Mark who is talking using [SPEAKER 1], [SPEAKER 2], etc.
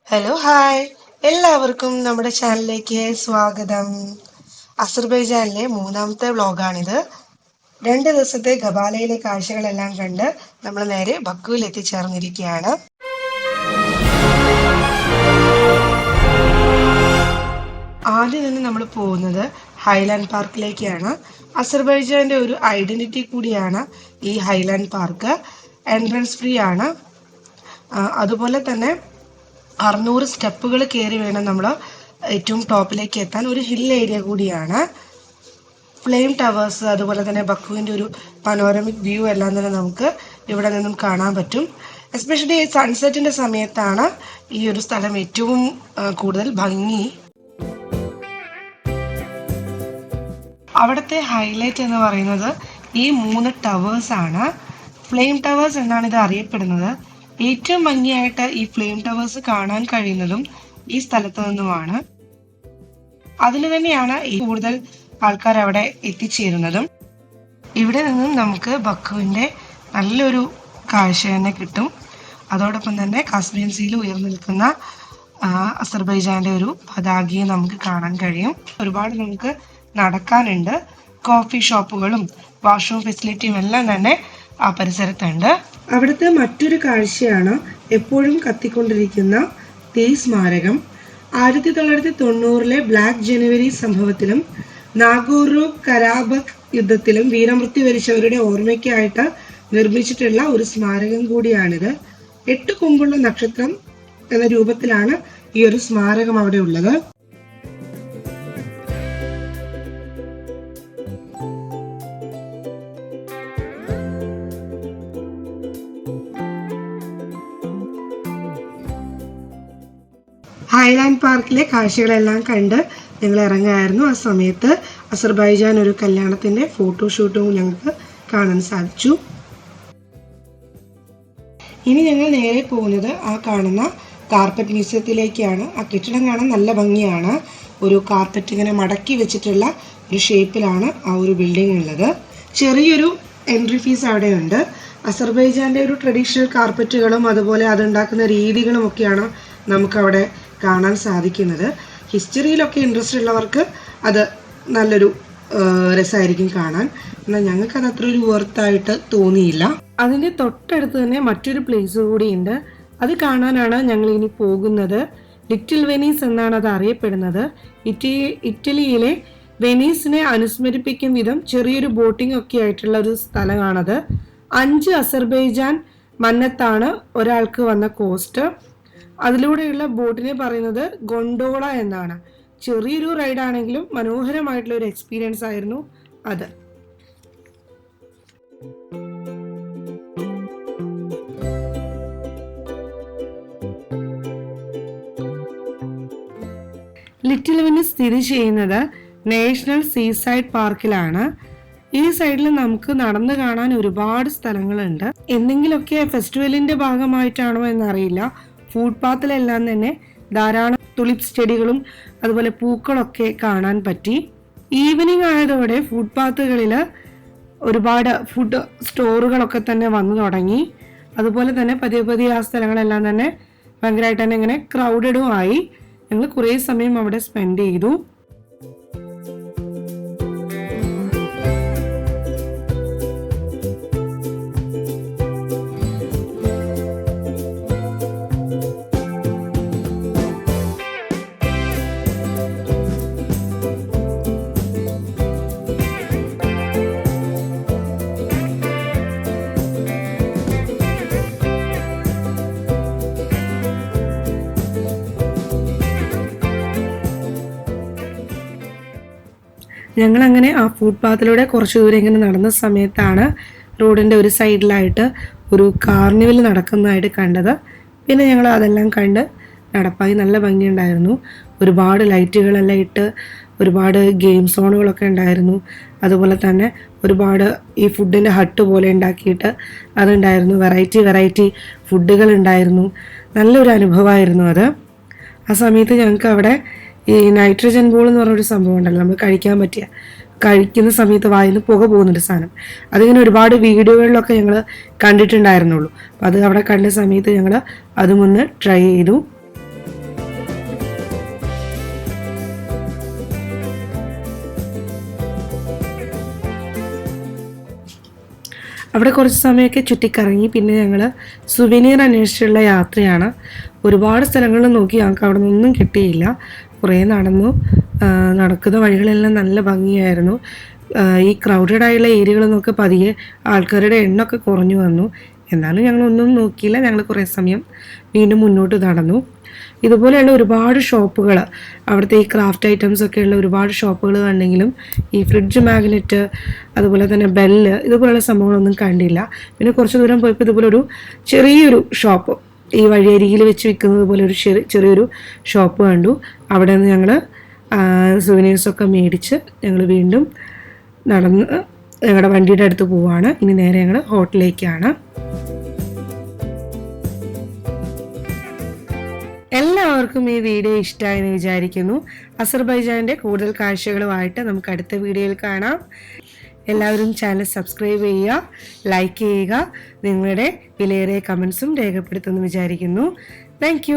[SPEAKER 1] Hello hi എല്ലാവർക്കും നമ്മുടെ ചാനലിലേക്ക് സ്വാഗതം. അസർബൈജാനിലെ മൂന്നാമത്തെ വ്ലോഗാണിത്. 2 ദിവസത്തെ ഗബാലയിലെ കാഴ്ചകളെല്ലാം കണ്ട് നമ്മൾ നേരെ ബക്കുവിൽ എത്തിച്ചേർന്നിരിക്കുകയാണ്. ആദ്യം തന്നെ നമ്മൾ പോകുന്നത് ഹൈലാൻഡ് പാർക്കിലേക്കാണ്. അസർബൈജാന്റെ ഒരു ഐഡന്റിറ്റി കൂടിയാണ് ഈ ഹൈലാൻഡ് പാർക്ക്. എൻട്രൻസ് ഫ്രീ ആണ്. അതുപോലെ തന്നെ 600 സ്റ്റെപ്പുകൾ കയറി വേണം നമ്മൾ ഏറ്റവും ടോപ്പിലേക്ക് എത്താൻ. ഒരു ഹിൽ ഏരിയ കൂടിയാണ്. ഫ്ലെയിം ടവേഴ്സ്, അതുപോലെ തന്നെ ബക്കുവിൻ്റെ ഒരു പനോരമിക് വ്യൂ എല്ലാം തന്നെ നമുക്ക് ഇവിടെ നിന്നും കാണാൻ പറ്റും. എസ്പെഷ്യലി സൺസെറ്റിൻ്റെ സമയത്താണ് ഈ ഒരു സ്ഥലം ഏറ്റവും കൂടുതൽ ഭംഗി. അവിടുത്തെ ഹൈലൈറ്റ് എന്ന് പറയുന്നത് ഈ 3 ടവേഴ്സ് ആണ്. ഫ്ലെയിം ടവേഴ്സ് എന്നാണ് ഇത് അറിയപ്പെടുന്നത്. ഏറ്റവും ഭംഗിയായിട്ട് ഈ ഫ്ലെയിം ടവേഴ്സ് കാണാൻ കഴിയുന്നതും ഈ സ്ഥലത്ത് നിന്നുമാണ്. അതിന് തന്നെയാണ് കൂടുതൽ ആൾക്കാർ അവിടെ എത്തിച്ചേരുന്നതും. ഇവിടെ നിന്നും നമുക്ക് ബക്കുവിൻ്റെ നല്ലൊരു കാഴ്ച തന്നെ കിട്ടും. അതോടൊപ്പം തന്നെ കാസ്പിയൻ സീയിൽ ഉയർന്നു നിൽക്കുന്ന അസർബൈജാന്റെ ഒരു പതാകയും നമുക്ക് കാണാൻ കഴിയും. ഒരുപാട് നമുക്ക് നടക്കാനുണ്ട്. കോഫി ഷോപ്പുകളും വാഷ്റൂം ഫെസിലിറ്റിയും എല്ലാം തന്നെ ആ പരിസരത്തുണ്ട്. അവിടുത്തെ മറ്റൊരു കാഴ്ചയാണ് എപ്പോഴും കത്തിക്കൊണ്ടിരിക്കുന്ന തീ സ്മാരകം. 1990 ബ്ലാക്ക് ജനുവരി സംഭവത്തിലും നാഗോർനോ കരാബഖ് യുദ്ധത്തിലും വീരമൃത്യു വരിച്ചവരുടെ ഓർമ്മയ്ക്കായിട്ട് നിർമ്മിച്ചിട്ടുള്ള ഒരു സ്മാരകം കൂടിയാണിത്. 8 കൊമ്പുള്ള നക്ഷത്രം എന്ന രൂപത്തിലാണ് ഈ ഒരു സ്മാരകം അവിടെ ഉള്ളത്. ഹൈലാൻഡ് പാർക്കിലെ കാഴ്ചകളെല്ലാം കണ്ട് ഞങ്ങൾ ഇറങ്ങുകയായിരുന്നു. ആ സമയത്ത് അസർബൈജാൻ ഒരു കല്യാണത്തിൻ്റെ ഫോട്ടോഷൂട്ടും ഞങ്ങൾക്ക് കാണാൻ സാധിച്ചു. ഇനി ഞങ്ങൾ നേരെ പോകുന്നത് ആ കാണുന്ന കാർപ്പറ്റ് മ്യൂസിയത്തിലേക്കാണ്. ആ കെട്ടിടം കാണാൻ നല്ല ഭംഗിയാണ്. ഒരു കാർപ്പറ്റ് ഇങ്ങനെ മടക്കി വെച്ചിട്ടുള്ള ഒരു ഷേപ്പിലാണ് ആ ഒരു ബിൽഡിംഗ് ഉള്ളത്. ചെറിയൊരു എൻട്രി ഫീസ് അവിടെയുണ്ട്. അസർബൈജാൻ്റെ ഒരു ട്രഡീഷണൽ കാർപ്പറ്റുകളും അതുപോലെ അതുണ്ടാക്കുന്ന രീതികളും ഒക്കെയാണ് നമുക്കവിടെ കാണാൻ സാധിക്കുന്നത്. ഹിസ്റ്ററിയിലൊക്കെ ഇൻട്രസ്റ്റ് ഉള്ളവർക്ക് അത് നല്ലൊരു രസമായിരിക്കും കാണാൻ. എന്നാൽ ഞങ്ങൾക്ക് അത് അത്ര ഒരു വർത്തായിട്ട് തോന്നിയില്ല. അതിൻ്റെ തൊട്ടടുത്ത് തന്നെ മറ്റൊരു പ്ലേസ് കൂടിയുണ്ട്. അത് കാണാനാണ് ഞങ്ങൾ ഇനി പോകുന്നത്. ലിറ്റിൽ വെനീസ് എന്നാണ് അത് അറിയപ്പെടുന്നത്. ഇറ്റലിയിലെ വെനീസിനെ അനുസ്മരിപ്പിക്കും വിധം ചെറിയൊരു ബോട്ടിംഗ് ഒക്കെ ആയിട്ടുള്ള ഒരു സ്ഥലമാണത്. 5 അസർബൈജാൻ മന്നത്താണ് ഒരാൾക്ക് വന്ന കോസ്റ്റ്. അതിലൂടെയുള്ള ബോട്ടിനെ പറയുന്നത് ഗൊണ്ടോള എന്നാണ്. ചെറിയൊരു റൈഡാണെങ്കിലും മനോഹരമായിട്ടുള്ള ഒരു എക്സ്പീരിയൻസ് ആയിരുന്നു അത്. ലിറ്റിൽ വെനീസ് സ്ഥിതി ചെയ്യുന്നത് നാഷണൽ സീസൈഡ് പാർക്കിലാണ്. ഈ സൈഡിൽ നമുക്ക് നടന്നു കാണാൻ ഒരുപാട് സ്ഥലങ്ങളുണ്ട്. എന്തെങ്കിലുമൊക്കെ ഫെസ്റ്റിവലിന്റെ ഭാഗമായിട്ടാണോ എന്നറിയില്ല, ഫുട്പാത്തിലെല്ലാം തന്നെ ധാരാളം തുലിപ്സ് ചെടികളും അതുപോലെ പൂക്കളൊക്കെ കാണാൻ പറ്റി. ഈവനിങ് ആയതോടെ ഫുട്പാത്തുകളിൽ ഒരുപാട് ഫുഡ് സ്റ്റോറുകളൊക്കെ തന്നെ വന്നു തുടങ്ങി. അതുപോലെ തന്നെ പതിയെ പതിയെ ആ സ്ഥലങ്ങളെല്ലാം തന്നെ ഭയങ്കരമായിട്ട് തന്നെ ഇങ്ങനെ ക്രൗഡഡും ആയി. ഞങ്ങൾ കുറേ സമയം അവിടെ സ്പെൻഡ് ചെയ്തു. ഞങ്ങളങ്ങനെ ആ ഫുട്പാത്തിലൂടെ കുറച്ച് ദൂരം ഇങ്ങനെ നടന്ന സമയത്താണ് റോഡിൻ്റെ ഒരു സൈഡിലായിട്ട് ഒരു കാർണിവൽ നടക്കുന്നതായിട്ട് കണ്ടത്. പിന്നെ ഞങ്ങൾ അതെല്ലാം കണ്ട് നടപ്പായി. നല്ല ഭംഗിയുണ്ടായിരുന്നു. ഒരുപാട് ലൈറ്റുകളെല്ലാം ഇട്ട് ഒരുപാട് ഗെയിം സോണുകളൊക്കെ ഉണ്ടായിരുന്നു. അതുപോലെ തന്നെ ഒരുപാട് ഈ ഫുഡിൻ്റെ ഹട്ട് പോലെ ഉണ്ടാക്കിയിട്ട് അതുണ്ടായിരുന്നു. വെറൈറ്റി ഫുഡുകൾ ഉണ്ടായിരുന്നു. നല്ലൊരു അനുഭവമായിരുന്നു അത്. ആ സമയത്ത് ഞങ്ങൾക്ക് അവിടെ ഈ നൈട്രജൻ ബോൾ എന്ന് പറഞ്ഞൊരു സംഭവം ഉണ്ടല്ലോ, നമ്മൾ കഴിക്കുന്ന സമയത്ത് വായിന്ന് പുക പോകുന്നൊരു സാധനം. അതിങ്ങനെ ഒരുപാട് വീഡിയോകളിലൊക്കെ ഞങ്ങൾ കണ്ടിട്ടുണ്ടായിരുന്നുള്ളൂ. അപ്പം അത് അവിടെ കണ്ട സമയത്ത് ഞങ്ങൾ അതും ഒന്ന് ട്രൈ ചെയ്തു. അവിടെ കുറച്ച് സമയമൊക്കെ ചുറ്റിക്കറങ്ങി. പിന്നെ ഞങ്ങൾ സുവനീർ അന്വേഷിച്ചുള്ള യാത്രയാണ്. ഒരുപാട് സ്ഥലങ്ങളിൽ നോക്കി, ഞങ്ങൾക്ക് അവിടെ നിന്നൊന്നും കിട്ടിയില്ല. കുറേ നടന്നു. നടക്കുന്ന വഴികളെല്ലാം നല്ല ഭംഗിയായിരുന്നു. ഈ ക്രൗഡഡ് ആയുള്ള ഏരിയകളൊക്കെ പതിയെ ആൾക്കാരുടെ എണ്ണമൊക്കെ കുറഞ്ഞു വന്നു. എന്നാലും ഞങ്ങളൊന്നും നോക്കിയില്ല. ഞങ്ങൾ കുറേ സമയം വീണ്ടും മുന്നോട്ട് നടന്നു. ഇതുപോലെയുള്ള ഒരുപാട് ഷോപ്പുകൾ, അവിടുത്തെ ഈ ക്രാഫ്റ്റ് ഐറ്റംസ് ഒക്കെയുള്ള ഒരുപാട് ഷോപ്പുകൾ കണ്ടെങ്കിലും ഈ ഫ്രിഡ്ജ് മാഗ്നറ്റ്, അതുപോലെ തന്നെ ബെല്ല്, ഇതുപോലുള്ള സംഭവങ്ങളൊന്നും കണ്ടില്ല. പിന്നെ കുറച്ച് ദൂരം പോയപ്പോൾ ഇതുപോലൊരു ചെറിയൊരു ഷോപ്പ്, ഈ വഴിയരികിൽ വെച്ച് വിൽക്കുന്നത് പോലെ ഒരു ചെറിയൊരു ഷോപ്പ് കണ്ടു. അവിടെ നിന്ന് ഞങ്ങൾ സുവനീർസൊക്കെ മേടിച്ച് ഞങ്ങൾ വീണ്ടും നടന്ന് ഞങ്ങളുടെ വണ്ടിയുടെ അടുത്ത് പോവുകയാണ്. ഇനി നേരെ ഞങ്ങൾ ഹോട്ടലിലേക്കാണ്. എല്ലാവർക്കും ഈ വീഡിയോ ഇഷ്ടമായെന്ന് വിചാരിക്കുന്നു. അസർബൈജാൻ്റെ കൂടുതൽ കാഴ്ചകളുമായിട്ട് നമുക്ക് അടുത്ത വീഡിയോയിൽ കാണാം. എല്ലാവരും ചാനൽ സബ്സ്ക്രൈബ് ചെയ്യുക, ലൈക്ക് ചെയ്യുക, നിങ്ങളുടെ വിലയേറിയ കമൻസും രേഖപ്പെടുത്തുമെന്ന് വിചാരിക്കുന്നു. താങ്ക്